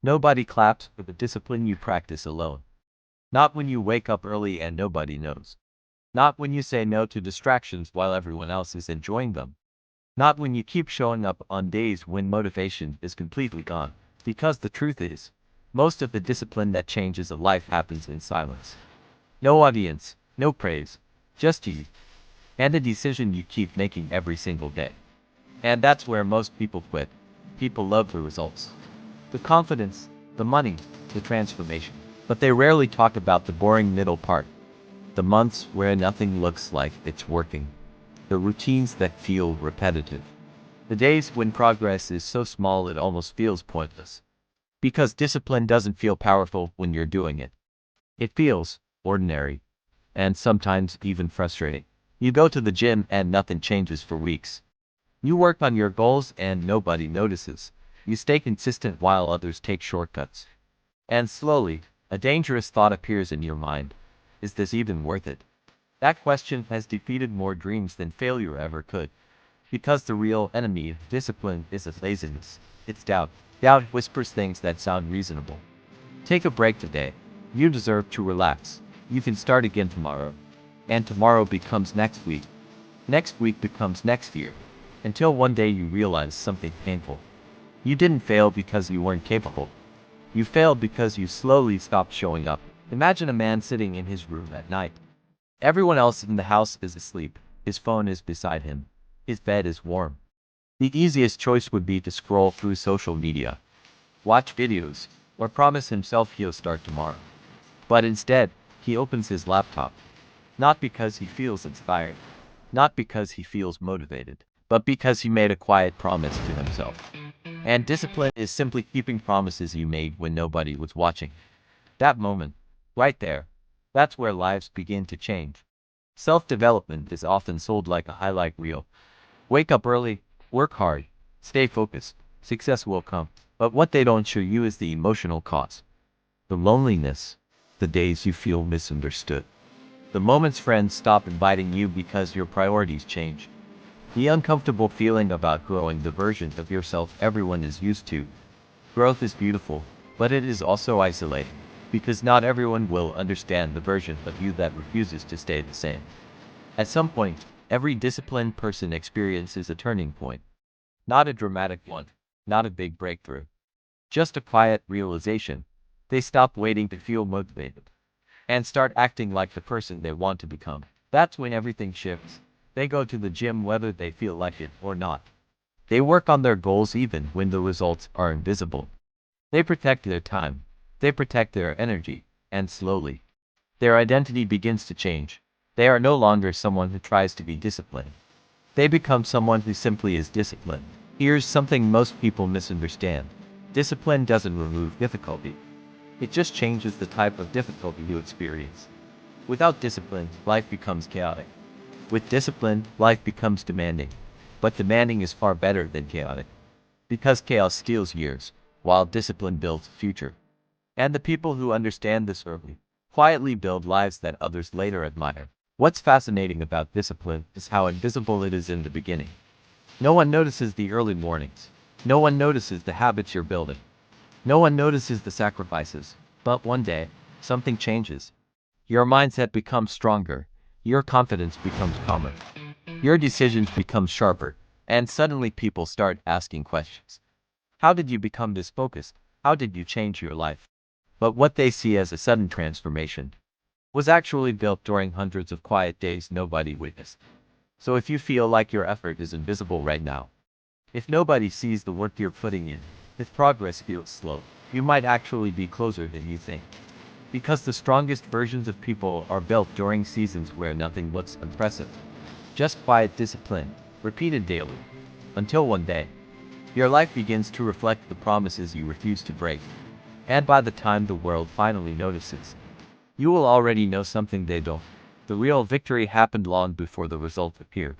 Nobody claps for the discipline you practice alone. Not when you wake up early and nobody knows. Not when you say no to distractions while everyone else is enjoying them. Not when you keep showing up on days when motivation is completely gone. Because the truth is, most of the discipline that changes a life happens in silence. No audience, no praise, just you, and a decision you keep making every single day. And that's where most people quit. People love the results, the confidence, the money, the transformation. But they rarely talk about the boring middle part. The months where nothing looks like it's working. The routines that feel repetitive. The days when progress is so small it almost feels pointless. Because discipline doesn't feel powerful when you're doing it. It feels ordinary. And sometimes even frustrating. You go to the gym and nothing changes for weeks. You work on your goals and nobody notices. You stay consistent while others take shortcuts. And slowly, a dangerous thought appears in your mind. Is this even worth it? That question has defeated more dreams than failure ever could. Because the real enemy of discipline isn't laziness. It's doubt. Doubt whispers things that sound reasonable. Take a break today. You deserve to relax. You can start again tomorrow. And tomorrow becomes next week. Next week becomes next year. Until one day you realize something painful. You didn't fail because you weren't capable. You failed because you slowly stopped showing up. Imagine a man sitting in his room at night. Everyone else in the house is asleep. His phone is beside him. His bed is warm. The easiest choice would be to scroll through social media, watch videos, or promise himself he'll start tomorrow. But instead, he opens his laptop. Not because he feels inspired. Not because he feels motivated. But because he made a quiet promise to himself. And discipline is simply keeping promises you made when nobody was watching. That moment, right there, that's where lives begin to change. Self-development is often sold like a highlight reel. Wake up early, work hard, stay focused, success will come. But what they don't show you is the emotional cost. The loneliness, the days you feel misunderstood. The moments friends stop inviting you because your priorities change. The uncomfortable feeling about growing the version of yourself everyone is used to. Growth is beautiful, but it is also isolating. Because not everyone will understand the version of you that refuses to stay the same. At some point, every disciplined person experiences a turning point. Not a dramatic one, not a big breakthrough. Just a quiet realization. They stop waiting to feel motivated. And start acting like the person they want to become. That's when everything shifts. They go to the gym whether they feel like it or not. They work on their goals even when the results are invisible. They protect their time. They protect their energy. And slowly, their identity begins to change. They are no longer someone who tries to be disciplined. They become someone who simply is disciplined. Here's something most people misunderstand. Discipline doesn't remove difficulty. It just changes the type of difficulty you experience. Without discipline, life becomes chaotic. With discipline, life becomes demanding. But demanding is far better than chaotic. Because chaos steals years, while discipline builds a future. And the people who understand this early, quietly build lives that others later admire. What's fascinating about discipline is how invisible it is in the beginning. No one notices the early mornings. No one notices the habits you're building. No one notices the sacrifices. But one day, something changes. Your mindset becomes stronger. Your confidence becomes calmer. Your decisions become sharper. And suddenly people start asking questions. How did you become this focused? How did you change your life? But what they see as a sudden transformation was actually built during hundreds of quiet days nobody witnessed. So if you feel like your effort is invisible right now, if nobody sees the work you're putting in, if progress feels slow, you might actually be closer than you think. Because the strongest versions of people are built during seasons where nothing looks impressive. Just quiet discipline, repeated daily. Until one day, your life begins to reflect the promises you refuse to break. And by the time the world finally notices, you will already know something they don't. The real victory happened long before the result appeared.